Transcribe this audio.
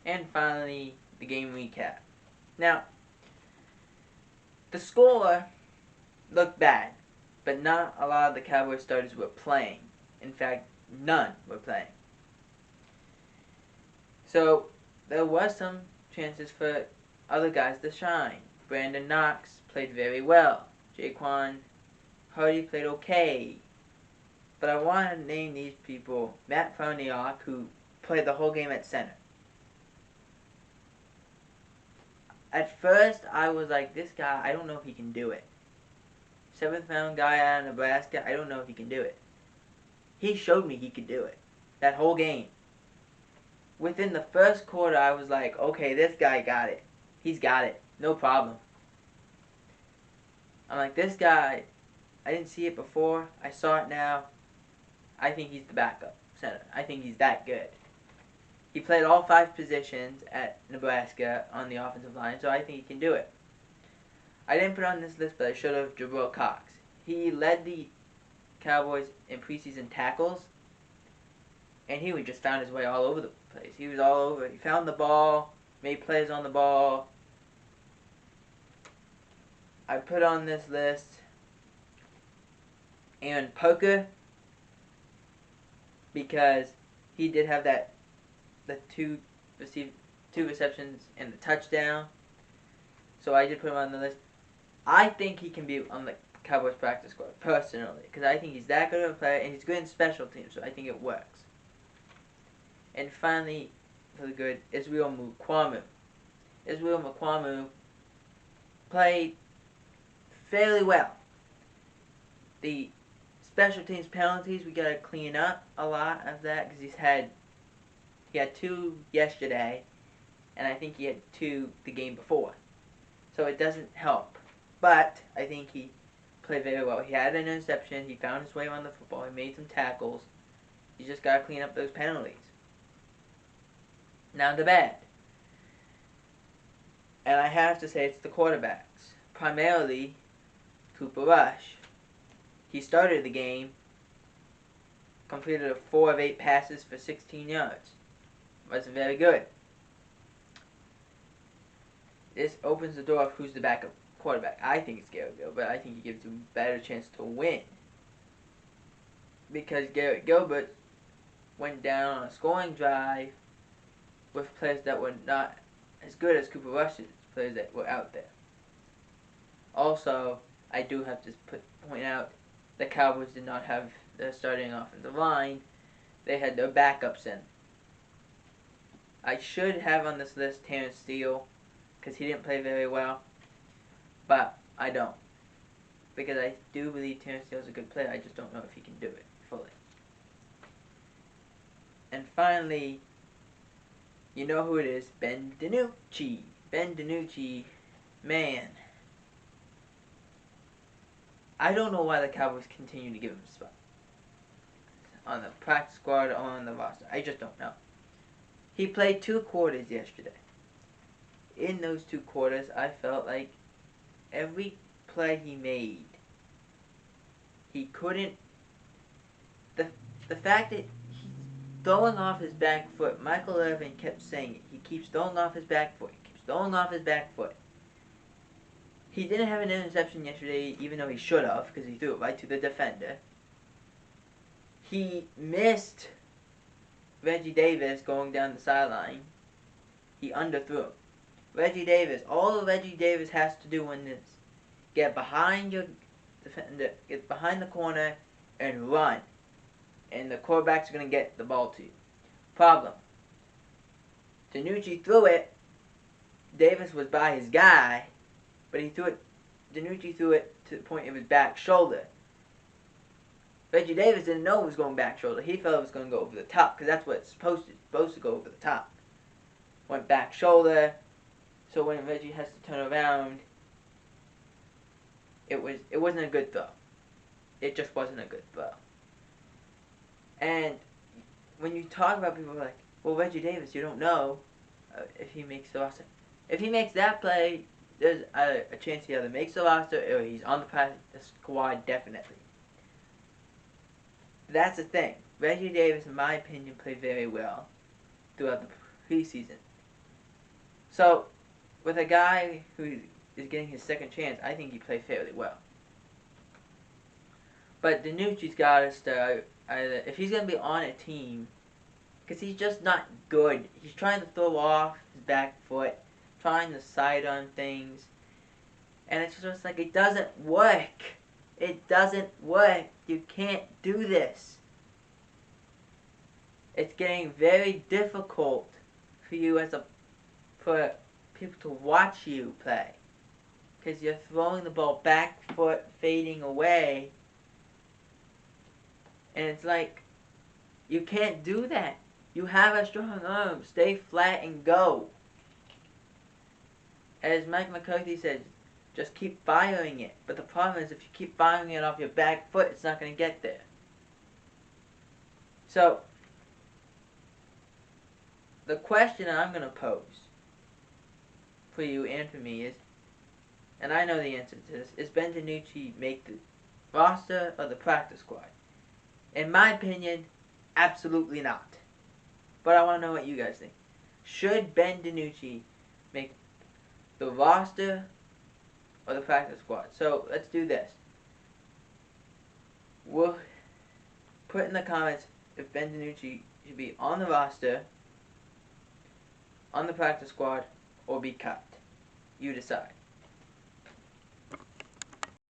and finally the game recap. Now, the score looked bad, but not a lot of the Cowboys starters were playing. In fact, none were playing. So there was some chances for other guys to shine. Brandon Knox played very well. Jaquan Hardy played okay. But I want to name these people. Matt Farniok, who played the whole game at center. At first, I was like, this guy, I don't know if he can do it. 7th round guy out of Nebraska, I don't know if he can do it. He showed me he could do it. That whole game. Within the first quarter, I was like, okay, this guy got it. He's got it. No problem. I'm like, this guy, I didn't see it before. I saw it now. I think he's the backup center. I think he's that good. He played all 5 positions at Nebraska on the offensive line, so I think he can do it. I didn't put on this list, but I should have. Jabril Cox. He led the Cowboys in preseason tackles, and he just found his way all over the place. He was all over. He found the ball, made plays on the ball. I put on this list Aaron Poker, because he did have the two receptions and the touchdown. So I did put him on the list. I think he can be on the Cowboys practice squad, personally, because I think he's that good of a player, and he's good in special teams, so I think it works. And finally, for the good, Israel Mukuamu. Israel Mukuamu played fairly well. The special teams penalties, we got to clean up a lot of that, because he had 2 yesterday, and I think he had 2 the game before. So it doesn't help. But I think he played very well. He had an interception. He found his way on the football. He made some tackles. You just got to clean up those penalties. Now the bad. And I have to say it's the quarterbacks. Primarily, Cooper Rush. He started the game, completed 4 of 8 passes for 16 yards. Wasn't very good. This opens the door of who's the backup quarterback. I think it's Garrett Gilbert, but I think he gives him a better chance to win. Because Garrett Gilbert went down on a scoring drive with players that were not as good as Cooper Rush's players that were out there. Also, I do have to point out the Cowboys did not have their starting offensive line. They had their backups in. I should have on this list Terrence Steele, because he didn't play very well, but I don't. Because I do believe Terrence Steele is a good player, I just don't know if he can do it fully. And finally, you know who it is, Ben DiNucci. Ben DiNucci, man. I don't know why the Cowboys continue to give him a spot on the practice squad or on the roster. I just don't know. He played 2 quarters yesterday. In those 2 quarters, I felt like every play he made, he couldn't. The fact that he's throwing off his back foot, Michael Irvin kept saying it. He keeps throwing off his back foot. He keeps throwing off his back foot. He didn't have an interception yesterday, even though he should have, because he threw it right to the defender. He missed Reggie Davis going down the sideline. He underthrew him. Reggie Davis, all Reggie Davis has to do in this, get behind your defender, get behind the corner, and run. And the quarterback's going to get the ball to you. Problem. DiNucci threw it. Davis was by his guy, but DiNucci threw it to the point of his back shoulder. Reggie Davis didn't know it was going back shoulder. He thought it was going to go over the top, because that's what it's supposed to go over the top. Went back shoulder. So when Reggie has to turn around, it wasn't a good throw. It just wasn't a good throw. And when you talk about people like, well, Reggie Davis, you don't know if he makes the roster. If he makes that play, there's a chance he either makes the roster or he's on the practice squad definitely. That's the thing. Reggie Davis, in my opinion, played very well throughout the preseason. So, with a guy who is getting his second chance, I think he played fairly well. But DiNucci's got to start either, if he's going to be on a team, because he's just not good. He's trying to throw off his back foot, trying to side on things, and it's just like, it doesn't work. It doesn't work. You can't do this. It's getting very difficult for you for people to watch you play, because you're throwing the ball back foot, fading away, and it's like, you can't do that. You have a strong arm. Stay flat and go. As Mike McCarthy said, just keep firing it. But the problem is, if you keep firing it off your back foot, it's not going to get there. So, the question I'm going to pose for you and for me is, and I know the answer to this, is Ben DiNucci make the roster or the practice squad? In my opinion, absolutely not. But I want to know what you guys think. Should Ben DiNucci make the roster or the practice squad? So let's do this. We'll put in the comments if Ben DiNucci should be on the roster, on the practice squad, or be cut. You decide.